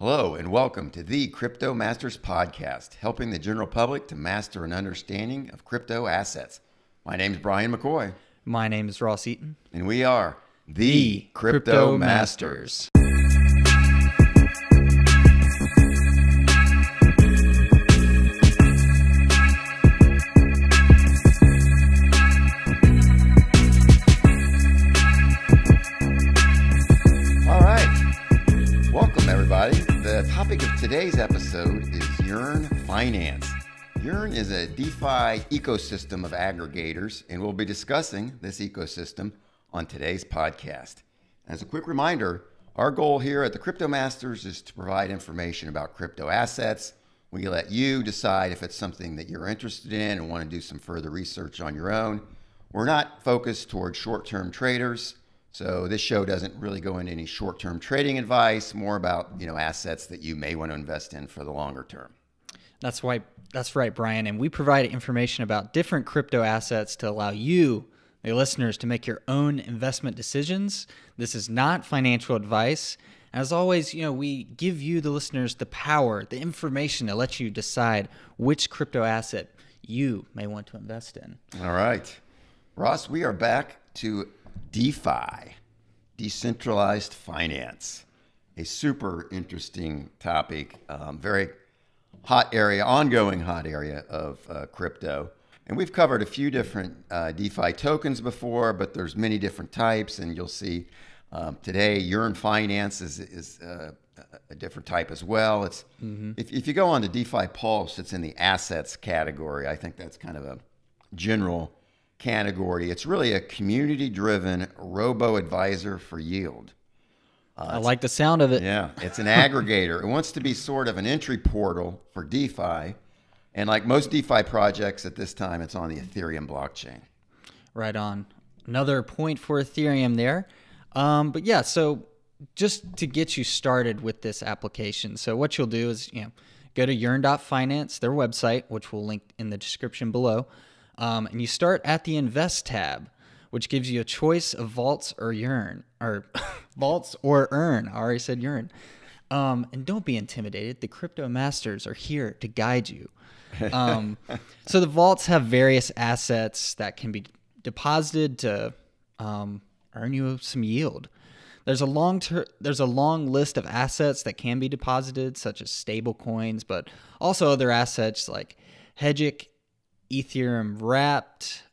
Hello and welcome to the Crypto Masters Podcast, helping the general public to master an understanding of crypto assets. My name is Brian McCoy. My name is Ross Eaton. And we are the Crypto Masters. The topic of today's episode is yearn.finance. Yearn is a DeFi ecosystem of aggregators, and we'll be discussing this ecosystem on today's podcast. As a quick reminder, our goal here at the Crypto Masters is to provide information about crypto assets. We let you decide if it's something that you're interested in and want to do some further research on your own. We're not focused towards short-term traders. So this show doesn't really go into any short-term trading advice, more about, assets that you may want to invest in for the longer term. That's right, Brian. And we provide information about different crypto assets to allow you, the listeners, to make your own investment decisions. This is not financial advice. As always, we give you, the listeners, the power, the information to let you decide which crypto asset you may want to invest in. All right. Ross, we are back to DeFi, decentralized finance, a super interesting topic, very hot area, ongoing hot area of crypto. And we've covered a few different DeFi tokens before, but there's many different types. And you'll see today, yearn.finance is a different type as well. It's if you go on to DeFi Pulse, it's in the assets category. I think that's kind of a general category. It's really a community-driven robo-advisor for yield. I like the sound of it. Yeah, it's an aggregator. It wants to be sort of an entry portal for DeFi. And like most DeFi projects at this time, it's on the Ethereum blockchain. Right on. Another point for Ethereum there. But yeah, so just to get you started with this application. So what you'll do is, go to yearn.finance, their website, which we'll link in the description below. And you start at the Invest tab, which gives you a choice of vaults or yearn, or vaults or earn. I already said yearn. And don't be intimidated. The Crypto Masters are here to guide you. So the vaults have various assets that can be deposited to earn you some yield. There's a long list of assets that can be deposited, such as stable coins, but also other assets like Hedge, Ethereum wrapped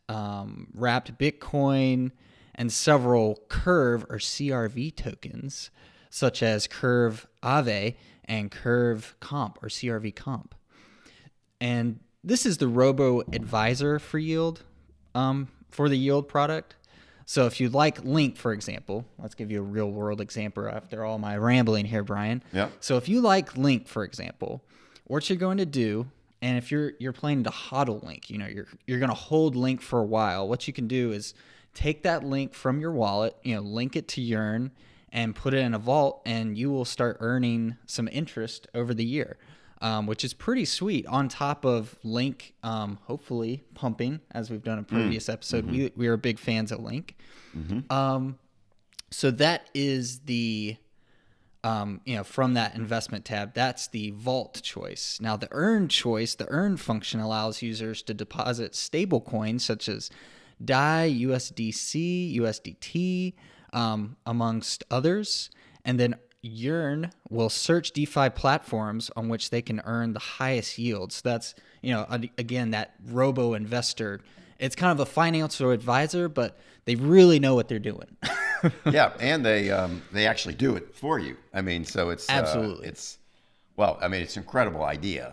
Bitcoin, and several Curve or CRV tokens, such as Curve Aave and Curve Comp or CRV Comp. And this is the robo advisor for yield, for the yield product. So if you like Link, for example, let's give you a real world example after all my rambling here, Brian. Yeah. So if you like Link, for example, what you're going to do, and if you're planning to hodl Link, you're going to hold Link for a while, what you can do is take that Link from your wallet, link it to Yearn and put it in a vault, and you will start earning some interest over the year, which is pretty sweet on top of Link, hopefully pumping, as we've done in a previous episode. We are big fans of Link. So that is the... from that investment tab, that's the vault choice. Now the earn choice, the earn function allows users to deposit stable coins such as DAI, USDC, USDT, amongst others. And then Yearn will search DeFi platforms on which they can earn the highest yields. That's, again, that robo investor. It's kind of a financial advisor, but they really know what they're doing. Yeah, and they actually do it for you. I mean, so it's absolutely it's an incredible idea.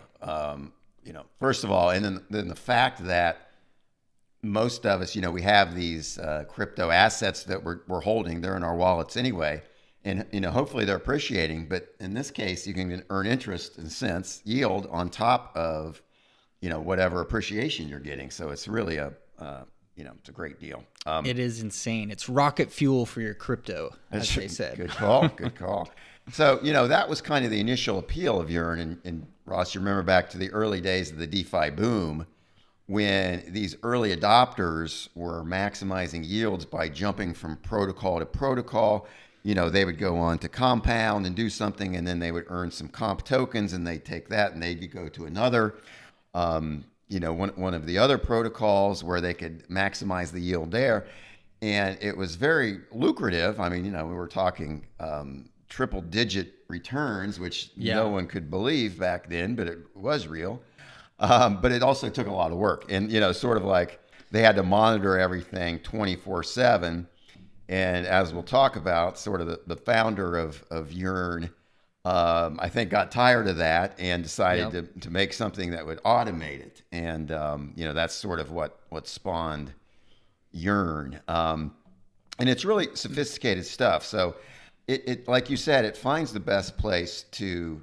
First of all, and then the fact that most of us, we have these crypto assets that we're holding. They're in our wallets anyway, and hopefully they're appreciating. But in this case, you can earn interest, in a sense, yield on top of whatever appreciation you're getting. So it's really it's a great deal. It is insane. It's rocket fuel for your crypto, as they said. Good call. Good call. So, that was kind of the initial appeal of Yearn. And Ross, you remember back to the early days of the DeFi boom, when these early adopters were maximizing yields by jumping from protocol to protocol. they would go on to compound and do something, and then they would earn some comp tokens, and they'd take that and they'd go to another, one of the other protocols where they could maximize the yield there. And it was very lucrative. I mean, we were talking triple digit returns, which no one could believe back then, but it was real. But it also took a lot of work, and, sort of like they had to monitor everything 24/7. And as we'll talk about, sort of the founder of Yearn, I think got tired of that and decided to make something that would automate it. And, that's sort of what spawned Yearn. And it's really sophisticated stuff. So it like you said, it finds the best place to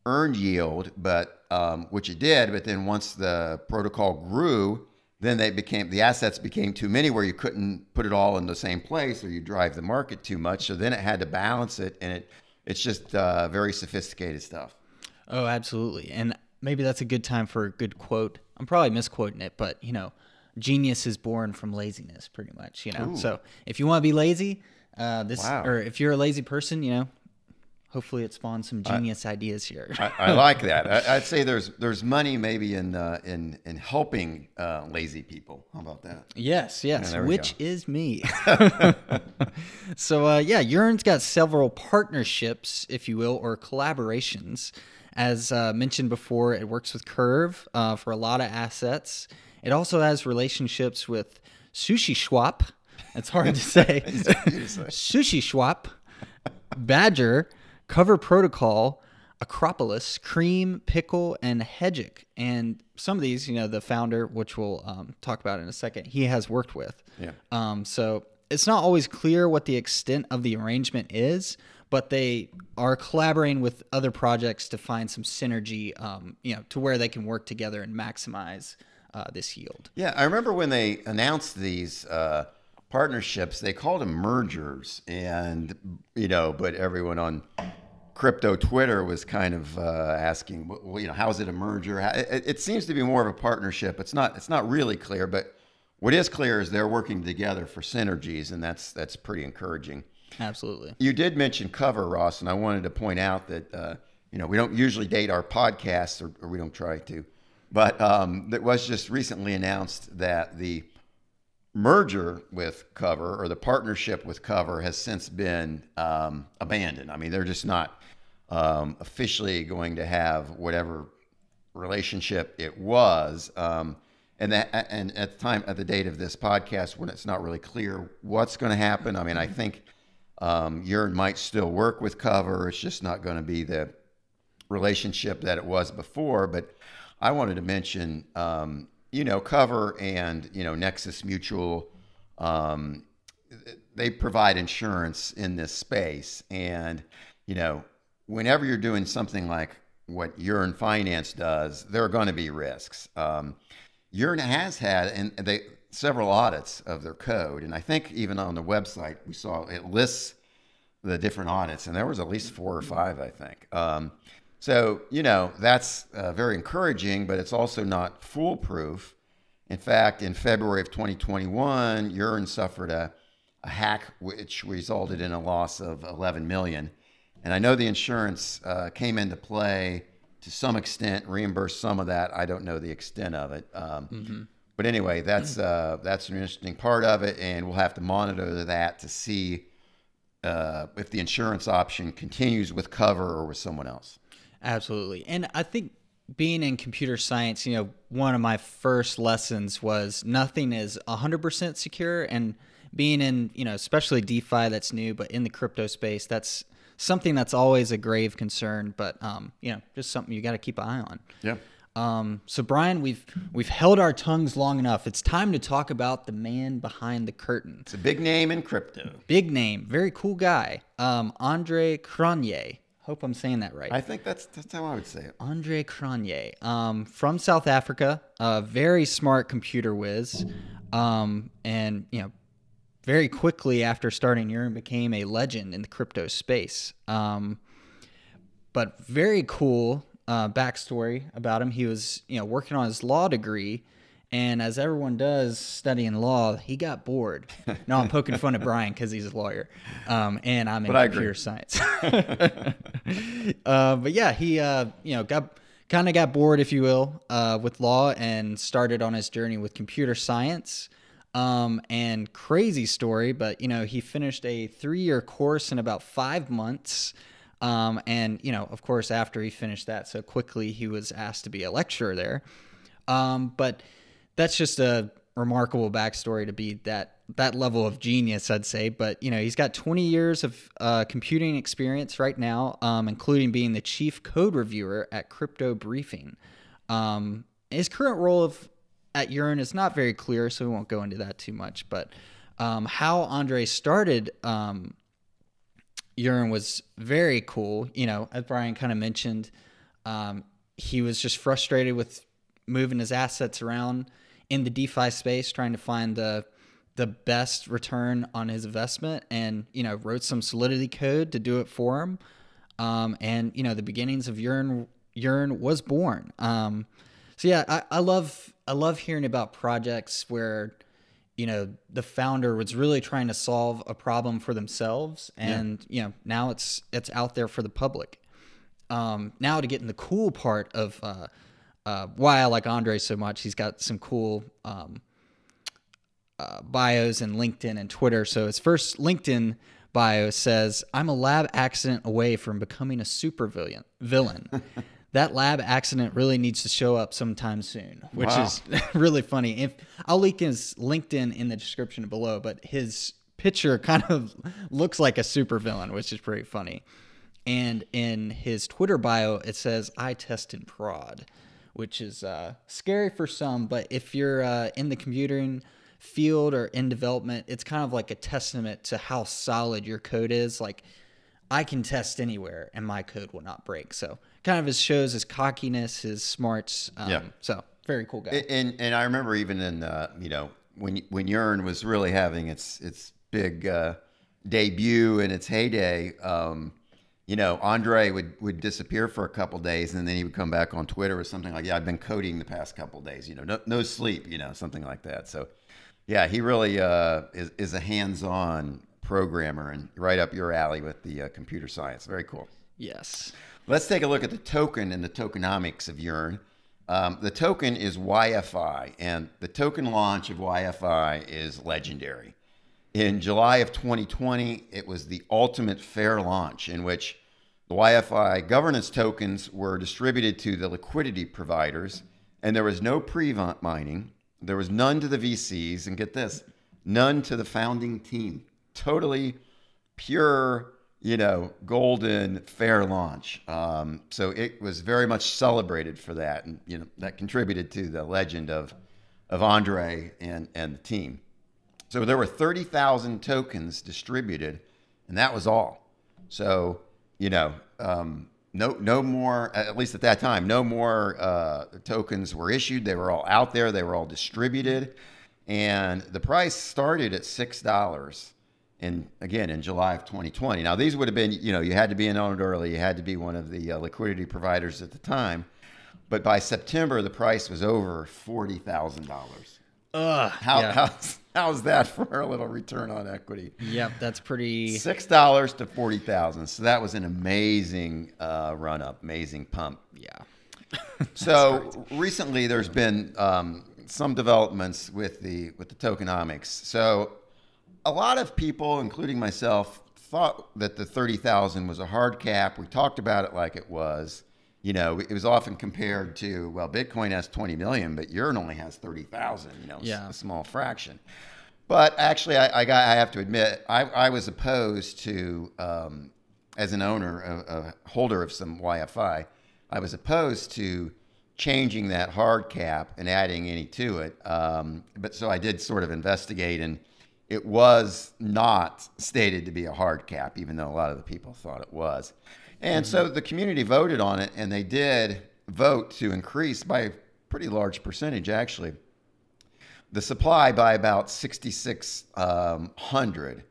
earn yield, but which it did. But then once the protocol grew, then the assets became too many where you couldn't put it all in the same place, or you drive the market too much. So then it had to balance it, and it's just very sophisticated stuff. Oh, absolutely. And maybe that's a good time for a good quote. I'm probably misquoting it, but genius is born from laziness, pretty much. Ooh. So if you want to be lazy, Wow. or if you're a lazy person, hopefully it spawns some genius ideas here. I like that. I'd say there's money maybe in helping lazy people. How about that? Yes, Yeah, which is me. So Yearn's got several partnerships, if you will, or collaborations. As mentioned before, it works with Curve for a lot of assets. It also has relationships with Sushi Swap. It's hard to say. Sushi Swap, Badger, Cover Protocol, Acropolis, Cream, Pickle, and Hedge. And some of these, the founder, which we'll talk about in a second, he has worked with. Yeah. So it's not always clear what the extent of the arrangement is, but they are collaborating with other projects to find some synergy, to where they can work together and maximize this yield. Yeah, I remember when they announced these partnerships, they called them mergers, and but everyone on crypto Twitter was kind of asking, well, how is it a merger? It seems to be more of a partnership. It's not really clear, but what is clear is they're working together for synergies, and that's pretty encouraging. Absolutely. You did mention Cover, Ross, and I wanted to point out that we don't usually date our podcasts, or we don't try to, but it was just recently announced that the merger with Cover, or the partnership with Cover, has since been abandoned. I mean, they're just not officially going to have whatever relationship it was. And at the date of this podcast, when it's not really clear what's going to happen. I mean, I think Yearn might still work with Cover. It's just not going to be the relationship that it was before. But I wanted to mention, Cover and, Nexus Mutual, they provide insurance in this space. And, whenever you're doing something like what yearn.finance does, there are going to be risks. Yearn has had several audits of their code. And I think even on the website, we saw it lists the different audits, and there was at least 4 or 5, I think. So, that's very encouraging, but it's also not foolproof. In fact, in February of 2021, Yearn suffered a hack which resulted in a loss of $11 million. And I know the insurance came into play to some extent, reimbursed some of that. I don't know the extent of it. But anyway, that's an interesting part of it, and we'll have to monitor that to see if the insurance option continues with Cover or with someone else. Absolutely. And I think being in computer science, one of my first lessons was nothing is 100% secure. And being in, especially DeFi, that's new, but in the crypto space, that's something that's always a grave concern, but just something you got to keep an eye on. Yeah. So Brian, we've held our tongues long enough. It's time to talk about the man behind the curtain. It's a big name in crypto. Big name, very cool guy. Andre Cronje. Hope I'm saying that right. I think that's how I would say it. Andre Cronje, from South Africa, a very smart computer whiz, and very quickly after starting Yearn became a legend in the crypto space. But very cool backstory about him. He was working on his law degree And as everyone does studying law, he got bored. No, I'm poking fun at Brian because he's a lawyer, and I'm in computer science. But yeah, he got bored, if you will, with law and started on his journey with computer science. And crazy story, but he finished a 3-year course in about 5 months. And of course, after he finished that so quickly, he was asked to be a lecturer there. But that's just a remarkable backstory to be that level of genius, I'd say. But he's got 20 years of computing experience right now, including being the chief code reviewer at Crypto Briefing. His current role at Yearn is not very clear, so we won't go into that too much. But how Andre started Yearn was very cool. As Brian kind of mentioned, he was just frustrated with moving his assets around in the DeFi space, trying to find the best return on his investment, and wrote some Solidity code to do it for him. And the beginnings of Yearn was born. So yeah, I love hearing about projects where the founder was really trying to solve a problem for themselves, and now it's out there for the public. Now to get in the cool part of why I like Andre so much, he's got some cool bios in LinkedIn and Twitter. So his first LinkedIn bio says, "I'm a lab accident away from becoming a super villain." That lab accident really needs to show up sometime soon, which is really funny. I'll link his LinkedIn in the description below, but his picture kind of looks like a super villain, which is pretty funny. And in his Twitter bio, it says, "I test and prod," which is scary for some, but if you're in the computing field or in development, it's kind of like a testament to how solid your code is. Like, I can test anywhere and my code will not break. So kind of shows his cockiness, his smarts. So very cool guy. And I remember even in when Yearn was really having its big debut and its heyday, Andre would disappear for a couple days, and then he would come back on Twitter with something like, "Yeah, I've been coding the past couple days, no sleep, something like that." So yeah, he really is a hands-on programmer and right up your alley with the computer science. Very cool. Yes. Let's take a look at the token and the tokenomics of Yearn. The token is YFI, and the token launch of YFI is legendary. In July of 2020, it was the ultimate fair launch in which the YFI governance tokens were distributed to the liquidity providers, and there was no pre-mining. There was none to the VCs, and get this, none to the founding team. Totally pure, golden fair launch. So it was very much celebrated for that, and that contributed to the legend of Andre and the team. So there were 30,000 tokens distributed, and that was all. So no more, at least at that time, no more tokens were issued. They were all out there. They were all distributed, and the price started at $6. And again, in July of 2020. Now, these would have been, you had to be an owner early. You had to be one of the liquidity providers at the time. But by September, the price was over $40,000. How's that for a little return on equity? Yep, that's pretty. $6 to $40,000. So that was an amazing run up, amazing pump. Yeah. So recently, there's been some developments with the tokenomics. So a lot of people, including myself, thought that the 30,000 was a hard cap. We talked about it like it was. It was often compared to, well, Bitcoin has 20 million, but Yearn only has 30,000. A small fraction. But actually, I have to admit, I was opposed to, as an owner, a holder of some YFI, I was opposed to changing that hard cap and adding any to it. But so I did sort of investigate, and it was not stated to be a hard cap, even though a lot of the people thought it was. And so the community voted on it, and they did vote to increase by a pretty large percentage, actually, the supply by about 6,600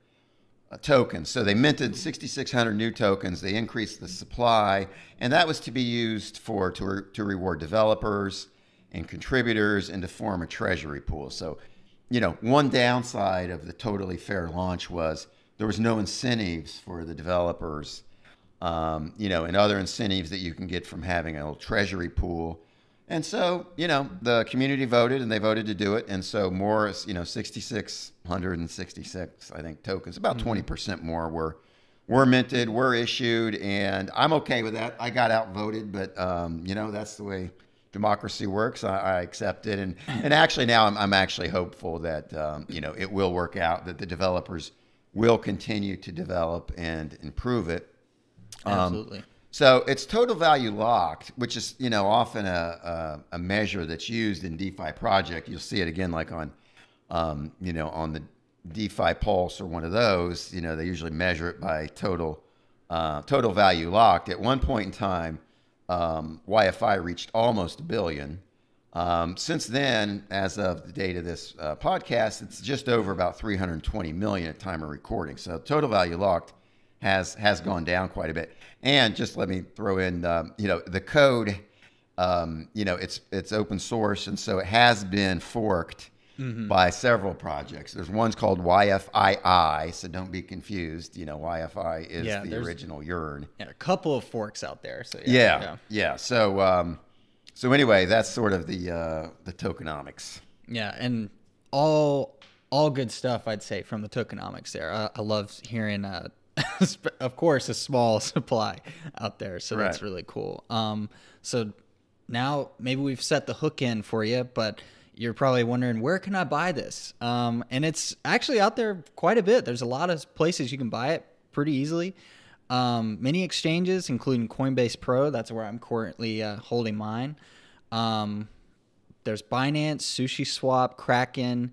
tokens. So they minted 6,600 new tokens. They increased the supply, and that was to be used to reward developers and contributors and to form a treasury pool. So, one downside of the totally fair launch was there was no incentives for the developers, and other incentives that you can get from having a little treasury pool. And so, the community voted and they voted to do it. And so more, 6,666, I think, tokens, about 20% more were minted, were issued. And I'm okay with that. I got outvoted, but, that's the way democracy works. I accept it. And actually now I'm actually hopeful that, it will work out, that the developers will continue to develop and improve it. Absolutely. So it's total value locked, which is, often a measure that's used in DeFi project. You'll see it again, like on the DeFi Pulse or one of those. They usually measure it by total value locked. At one point in time, YFI reached almost $1 billion. Since then, as of the date of this podcast, it's just over about 320 million at time of recording. So total value locked has gone down quite a bit. And just let me throw in, the code, it's open source. And so it has been forked by several projects. There's one's called YFII, so don't be confused. YFI is the original yearn. Yeah, a couple of forks out there. So yeah. So anyway, that's sort of the tokenomics. Yeah, and all good stuff, I'd say, from the tokenomics there. I love hearing of course, a small supply out there. So that's really cool. So now maybe we've set the hook in for you, but you're probably wondering, where can I buy this? And it's actually out there quite a bit. There's a lot of places you can buy it pretty easily. Many exchanges, including Coinbase Pro. That's where I'm currently holding mine. There's Binance, SushiSwap, Kraken,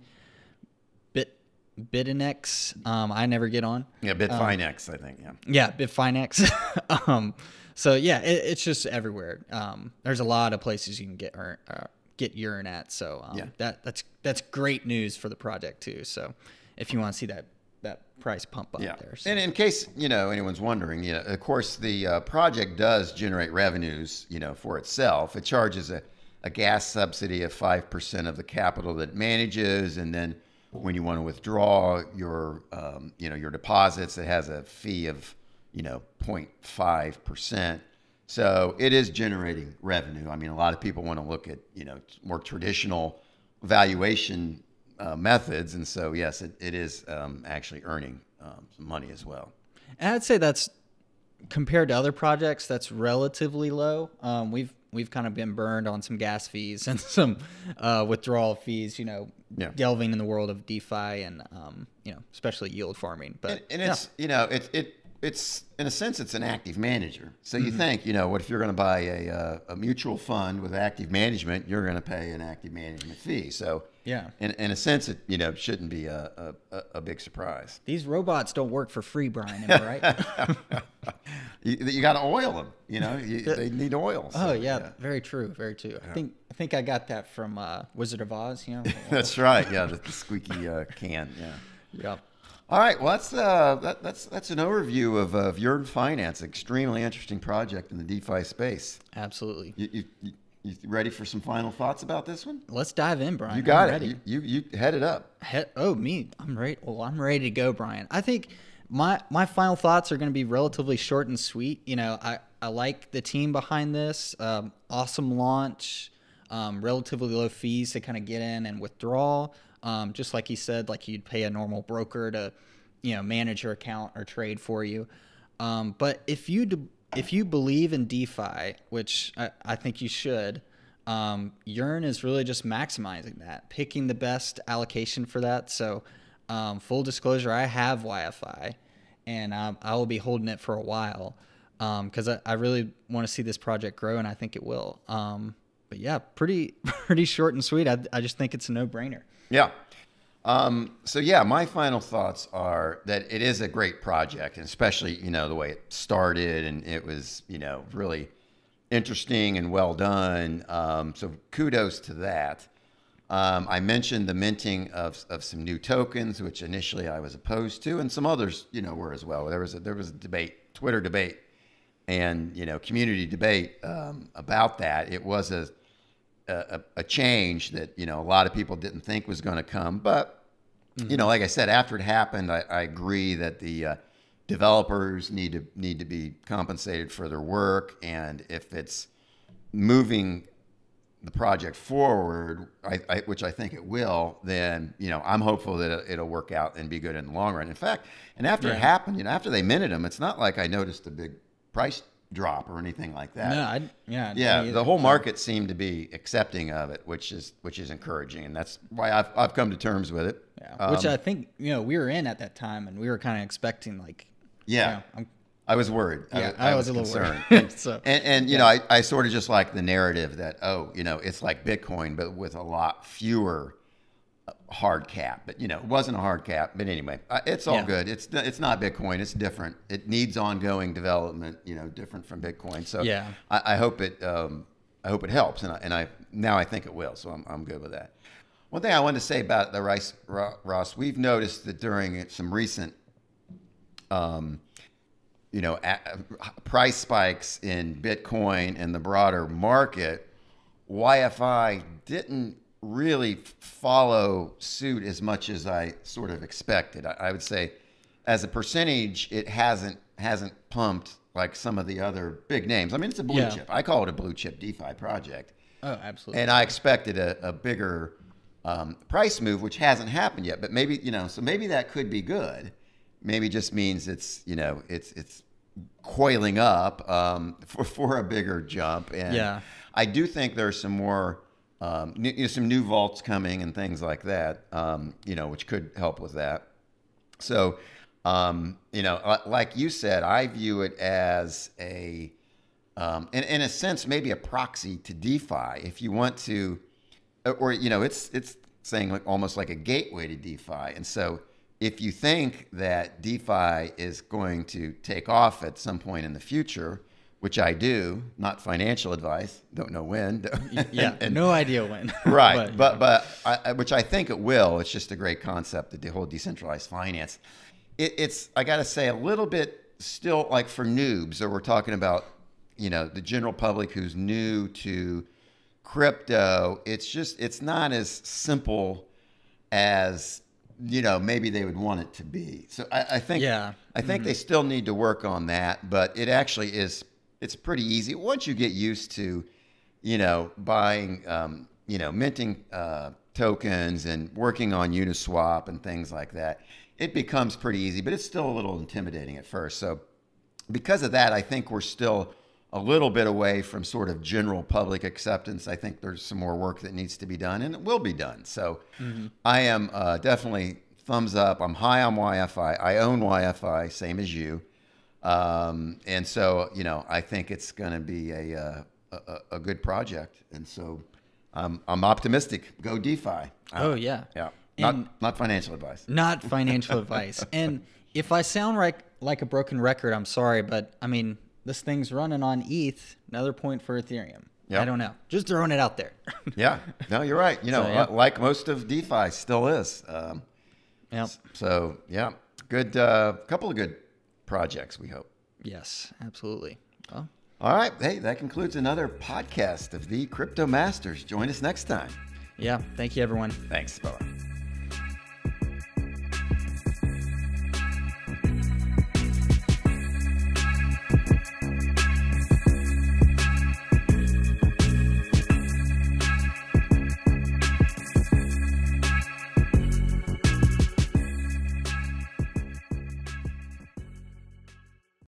Bitinex. I never get on. Yeah, Bitfinex, I think. Yeah, Bitfinex. So yeah, it's just everywhere. There's a lot of places you can get yearn at. So that's great news for the project too. So if you want to see that price pump up there. So. And in case anyone's wondering, of course the project does generate revenues, for itself. It charges a gas subsidy of 5% of the capital that it manages, and then when you want to withdraw your deposits, it has a fee of 0.5%. So it is generating revenue. I mean, a lot of people want to look at more traditional valuation methods, and so yes, it is actually earning some money as well. And I'd say that's, compared to other projects, that's relatively low. We've kind of been burned on some gas fees and some withdrawal fees, delving in the world of DeFi and especially yield farming. But it's in a sense, it's an active manager. So you think, what if you're going to buy a mutual fund with active management, you're going to pay an active management fee. So yeah, in a sense, it shouldn't be a big surprise. These robots don't work for free, Brian. Am I right? You got to oil them. They need oil. So, yeah, very true, very true. Yeah. I think I got that from Wizard of Oz. That's right. Yeah, the squeaky can. Yeah. Yep. All right. Well, that's an overview of yearn.finance. Extremely interesting project in the DeFi space. Absolutely. You ready for some final thoughts about this one? Let's dive in, Brian. You got it. You head it up. Me. I'm ready. Well, I'm ready to go, Brian. I think my final thoughts are going to be relatively short and sweet. I like the team behind this. Awesome launch. Relatively low fees to kind of get in and withdraw. Just like he said, like you'd pay a normal broker to, manage your account or trade for you. But if you believe in DeFi, which I think you should, yearn is really just maximizing that, picking the best allocation for that. So full disclosure, I have YFI, and I will be holding it for a while because I really want to see this project grow, and I think it will. But yeah, pretty short and sweet. I just think it's a no-brainer. Yeah. So yeah, my final thoughts are that it is a great project, and especially, the way it started, and it was, really interesting and well done. So kudos to that. I mentioned the minting of some new tokens, which initially I was opposed to, and some others, were as well. There was a debate, Twitter debate, and, community debate, about that. It was a change that, a lot of people didn't think was going to come. But, like I said, after it happened, I agree that the developers need to be compensated for their work. And if it's moving the project forward, which I think it will, then, I'm hopeful that it'll work out and be good in the long run. In fact, and after it happened, after they minted them, it's not like I noticed a big price drop or anything like that. No, the whole market seemed to be accepting of it, which is encouraging, and that's why I've come to terms with it. Yeah, which I think we were in at that time, and we were kind of expecting I was worried. I was a little concerned. worried. I sort of just like the narrative that it's like Bitcoin, but with a lot fewer hard cap. But it wasn't a hard cap. But anyway, it's all good. It's not Bitcoin. It's different. It needs ongoing development. Different from Bitcoin. So I hope it helps, and I think it will. So I'm good with that. One thing I wanted to say about the Ross, we've noticed that during some recent price spikes in Bitcoin and the broader market, YFI didn't really follow suit as much as I sort of expected. I would say, as a percentage, it hasn't pumped like some of the other big names. I mean, it's a blue chip. I call it a blue chip DeFi project. Oh, absolutely. And I expected a bigger price move, which hasn't happened yet. But maybe so maybe that could be good. Maybe just means it's coiling up for a bigger jump. And I do think there's some more some new vaults coming and things like that, which could help with that. So, like you said, I view it as in a sense, maybe a proxy to DeFi. If you want to, or it's saying like almost like a gateway to DeFi. And so, if you think that DeFi is going to take off at some point in the future, which I do, not financial advice, don't know when. No idea when. Right, but which I think it will. It's just a great concept, the whole decentralized finance. It's I got to say, a little bit still like for noobs, or we're talking about, the general public who's new to crypto. It's not as simple as maybe they would want it to be. So I think they still need to work on that, but it actually is. It's pretty easy once you get used to, buying, minting tokens and working on Uniswap and things like that. It becomes pretty easy, but it's still a little intimidating at first. So because of that, I think we're still a little bit away from sort of general public acceptance. I think there's some more work that needs to be done, and it will be done. So I am definitely thumbs up. I'm high on YFI. I own YFI, same as you. And so, I think it's going to be a good project. And so I'm optimistic. Go DeFi. Yeah. Not financial advice. Not financial advice. And if I sound like a broken record, I'm sorry, but I mean, this thing's running on ETH, another point for Ethereum. Yep. I don't know. Just throwing it out there. Yeah. No, you're right. Like most of DeFi still is. So, good, couple of good projects, we hope. Yes, absolutely. Well, all right. Hey, that concludes another podcast of the Crypto Masters. Join us next time. Yeah. Thank you, everyone. Thanks. Bye-bye.